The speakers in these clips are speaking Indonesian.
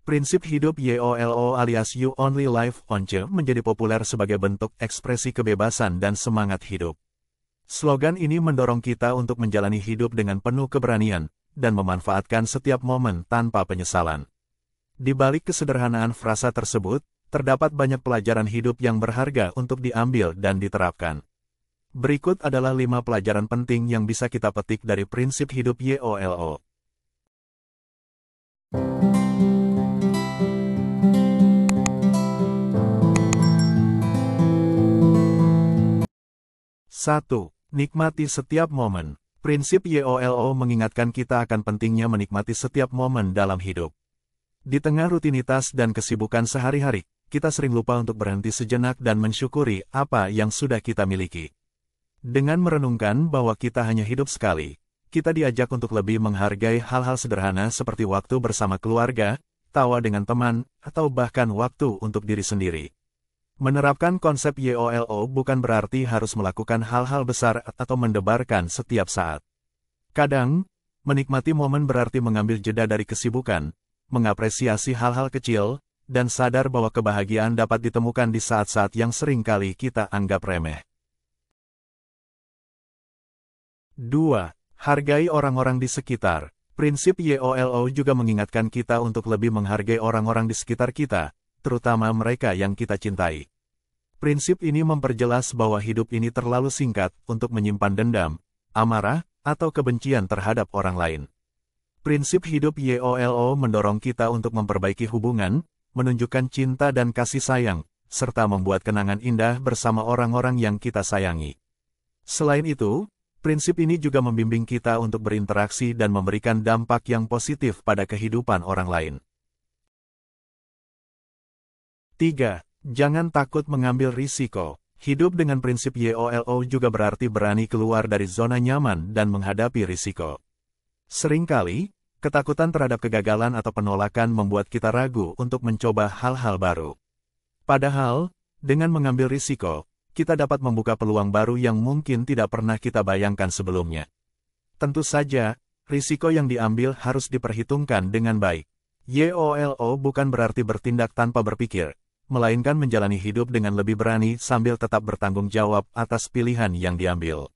Prinsip hidup YOLO alias You Only Live Once menjadi populer sebagai bentuk ekspresi kebebasan dan semangat hidup. Slogan ini mendorong kita untuk menjalani hidup dengan penuh keberanian dan memanfaatkan setiap momen tanpa penyesalan. Di balik kesederhanaan frasa tersebut, terdapat banyak pelajaran hidup yang berharga untuk diambil dan diterapkan. Berikut adalah 5 pelajaran penting yang bisa kita petik dari prinsip hidup YOLO. 1. Nikmati setiap momen. Prinsip YOLO mengingatkan kita akan pentingnya menikmati setiap momen dalam hidup. Di tengah rutinitas dan kesibukan sehari-hari, kita sering lupa untuk berhenti sejenak dan mensyukuri apa yang sudah kita miliki. Dengan merenungkan bahwa kita hanya hidup sekali, kita diajak untuk lebih menghargai hal-hal sederhana seperti waktu bersama keluarga, tawa dengan teman, atau bahkan waktu untuk diri sendiri. Menerapkan konsep YOLO bukan berarti harus melakukan hal-hal besar atau mendebarkan setiap saat. Kadang, menikmati momen berarti mengambil jeda dari kesibukan, mengapresiasi hal-hal kecil, dan sadar bahwa kebahagiaan dapat ditemukan di saat-saat yang sering kali kita anggap remeh. 2. Hargai orang-orang di sekitar. Prinsip YOLO juga mengingatkan kita untuk lebih menghargai orang-orang di sekitar kita, terutama mereka yang kita cintai. Prinsip ini memperjelas bahwa hidup ini terlalu singkat untuk menyimpan dendam, amarah, atau kebencian terhadap orang lain. Prinsip hidup YOLO mendorong kita untuk memperbaiki hubungan, menunjukkan cinta dan kasih sayang, serta membuat kenangan indah bersama orang-orang yang kita sayangi. Selain itu, prinsip ini juga membimbing kita untuk berinteraksi dan memberikan dampak yang positif pada kehidupan orang lain. 3. Jangan takut mengambil risiko. Hidup dengan prinsip YOLO juga berarti berani keluar dari zona nyaman dan menghadapi risiko. Seringkali, ketakutan terhadap kegagalan atau penolakan membuat kita ragu untuk mencoba hal-hal baru. Padahal, dengan mengambil risiko, kita dapat membuka peluang baru yang mungkin tidak pernah kita bayangkan sebelumnya. Tentu saja, risiko yang diambil harus diperhitungkan dengan baik. YOLO bukan berarti bertindak tanpa berpikir, melainkan menjalani hidup dengan lebih berani sambil tetap bertanggung jawab atas pilihan yang diambil.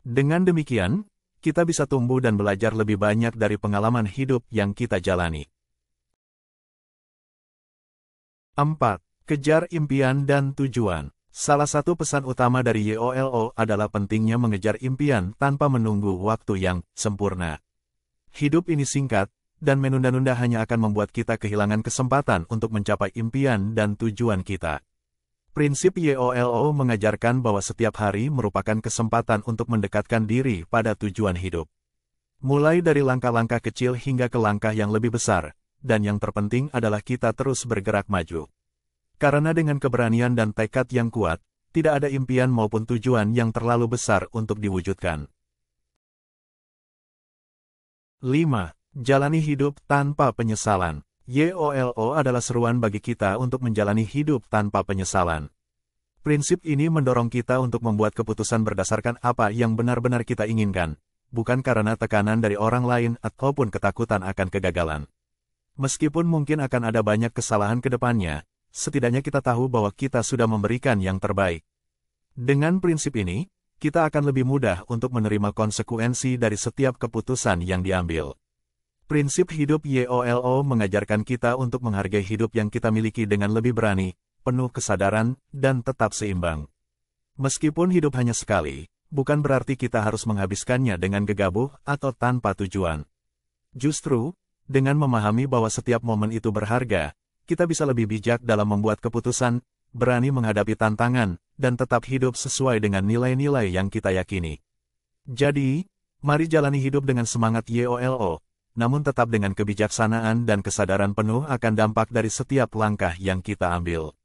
Dengan demikian, kita bisa tumbuh dan belajar lebih banyak dari pengalaman hidup yang kita jalani. 4. Kejar impian dan tujuan. Salah satu pesan utama dari YOLO adalah pentingnya mengejar impian tanpa menunggu waktu yang sempurna. Hidup ini singkat, dan menunda-nunda hanya akan membuat kita kehilangan kesempatan untuk mencapai impian dan tujuan kita. Prinsip YOLO mengajarkan bahwa setiap hari merupakan kesempatan untuk mendekatkan diri pada tujuan hidup. Mulai dari langkah-langkah kecil hingga ke langkah yang lebih besar, dan yang terpenting adalah kita terus bergerak maju. Karena dengan keberanian dan tekad yang kuat, tidak ada impian maupun tujuan yang terlalu besar untuk diwujudkan. 5. Jalani hidup tanpa penyesalan. YOLO adalah seruan bagi kita untuk menjalani hidup tanpa penyesalan. Prinsip ini mendorong kita untuk membuat keputusan berdasarkan apa yang benar-benar kita inginkan, bukan karena tekanan dari orang lain ataupun ketakutan akan kegagalan. Meskipun mungkin akan ada banyak kesalahan ke depannya, setidaknya kita tahu bahwa kita sudah memberikan yang terbaik. Dengan prinsip ini, kita akan lebih mudah untuk menerima konsekuensi dari setiap keputusan yang diambil. Prinsip hidup YOLO mengajarkan kita untuk menghargai hidup yang kita miliki dengan lebih berani, penuh kesadaran, dan tetap seimbang. Meskipun hidup hanya sekali, bukan berarti kita harus menghabiskannya dengan gegabah atau tanpa tujuan. Justru, dengan memahami bahwa setiap momen itu berharga, kita bisa lebih bijak dalam membuat keputusan, berani menghadapi tantangan, dan tetap hidup sesuai dengan nilai-nilai yang kita yakini. Jadi, mari jalani hidup dengan semangat YOLO, namun tetap dengan kebijaksanaan dan kesadaran penuh akan dampak dari setiap langkah yang kita ambil.